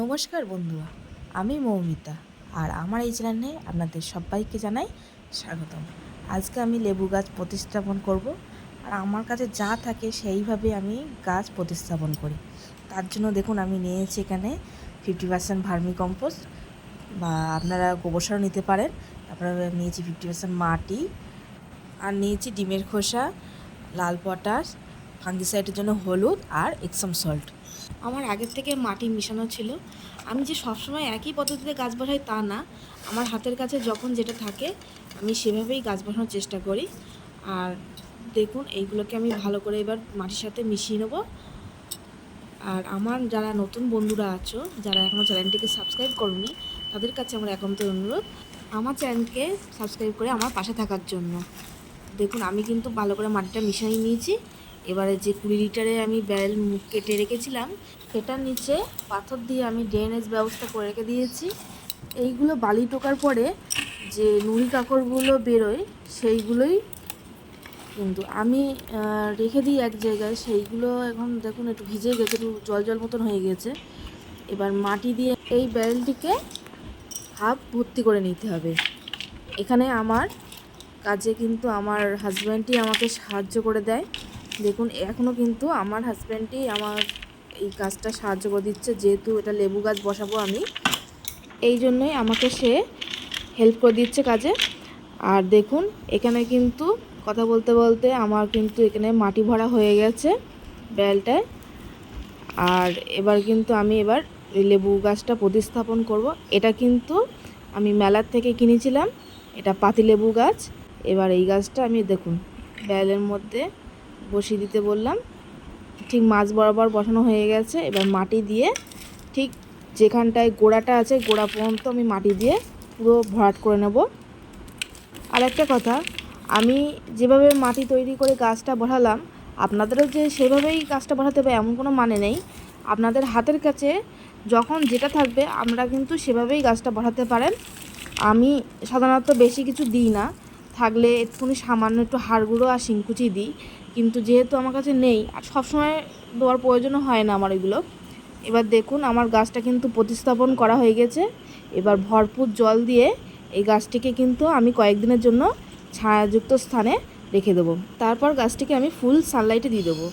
নমস্কার বন্ধুরা, আমি মৌমিতা আর আমার এই চ্যানেলে আপনাদের সবাইকে জানাই স্বাগতম। আজকে আমি লেবু গাছ প্রতিস্থাপন করব আর আমার কাছে যা থাকে সেইভাবে আমি গাছ প্রতিস্থাপন করি। তার জন্য দেখুন আমি নিয়েছি এখানে 50% ভার্মি কম্পোস্ট বা আপনারা গোবর সারও নিতে পারেন। তারপরে নিয়েছি 50% মাটি আর নিয়েছি ডিমের খোসা, লাল পটাশ, ফাঙ্গিসাইডের জন্য হলুদ আর এপসম সল্ট। আমার আগের থেকে মাটি মিশানো ছিল। আমি যে সবসময় একই পদ্ধতিতে গাছ বসাই তা না, আমার হাতের কাছে যখন যেটা থাকে আমি সেভাবেই গাছ বসানোর চেষ্টা করি। আর দেখুন এইগুলোকে আমি ভালো করে এবার মাটির সাথে মিশিয়ে নেব। আর আমার যারা নতুন বন্ধুরা আছো, যারা এখনও চ্যানেলটিকে সাবস্ক্রাইব করোনি, তাদের কাছে আমার একান্ত অনুরোধ আমার চ্যানেলকে সাবস্ক্রাইব করে আমার পাশে থাকার জন্য। দেখুন আমি কিন্তু ভালো করে মাটিটা মিশিয়ে নিয়েছি। এবারে যে 20 লিটারে আমি ব্যারেল মুখ কেটে রেখেছিলাম সেটার নিচে পাথর দিয়ে আমি ড্রেনেজ ব্যবস্থা করে রেখে দিয়েছি। এইগুলো বালি টোকার পরে যে নুড়ি কাকড়গুলো বেরোয় সেইগুলোই কিন্তু আমি রেখে দিই এক জায়গায়। সেইগুলো এখন দেখুন একটু ভিজে গেছে, একটু জল জল মতন হয়ে গেছে। এবার মাটি দিয়ে এই ব্যারেলটিকে হাফ ভর্তি করে নিতে হবে। এখানে আমার কাজে কিন্তু আমার হাজব্যান্ডই আমাকে সাহায্য করে দেয়। দেখুন এখনও কিন্তু আমার হাজব্যান্ডই আমার এই কাজটা সাহায্য করে দিচ্ছে, যেহেতু এটা লেবু গাছ বসাবো আমি, এই জন্যই আমাকে সে হেল্প করে দিচ্ছে কাজে। আর দেখুন এখানে কিন্তু কথা বলতে বলতে আমার কিন্তু এখানে মাটি ভরা হয়ে গেছে ব্যালটায়। আর এবার কিন্তু আমি লেবু গাছটা প্রতিস্থাপন করব। এটা কিন্তু আমি মেলার থেকে কিনেছিলাম, এটা পাতিলেবু গাছ। এবার এই গাছটা আমি দেখুন ব্যালের মধ্যে বসিয়ে দিতে বললাম, ঠিক মাছ বরাবর বসানো হয়ে গেছে। এবার মাটি দিয়ে ঠিক যেখানটায় গোড়াটা আছে গোড়া পর্যন্ত আমি মাটি দিয়ে পুরো ভরাট করে নেব। আর একটা কথা, আমি যেভাবে মাটি তৈরি করে গাছটা বসালাম, আপনাদেরও যে সেভাবেই গাছটা বসাতে হবে এমন কোনো মানে নেই। আপনাদের হাতের কাছে যখন যেটা থাকবে আপনারা কিন্তু সেভাবেই গাছটা বসাতে পারেন। আমি সাধারণত বেশি কিছু দিই না, থাকলে একটুখানি সামান্য একটু হাড় গুঁড়ো আর শিংকুচি দিই, কিন্তু যেহেতু আমার কাছে নেই আর সবসময় দেওয়ার প্রয়োজনও হয় না আমার এগুলো। এবার দেখুন আমার গাছটা কিন্তু প্রতিস্থাপন করা হয়ে গেছে। এবার ভরপুর জল দিয়ে এই গাছটিকে কিন্তু আমি কয়েকদিনের জন্য ছায়াযুক্ত স্থানে রেখে দেবো। তারপর গাছটিকে আমি ফুল সানলাইটে দিয়ে দেবো।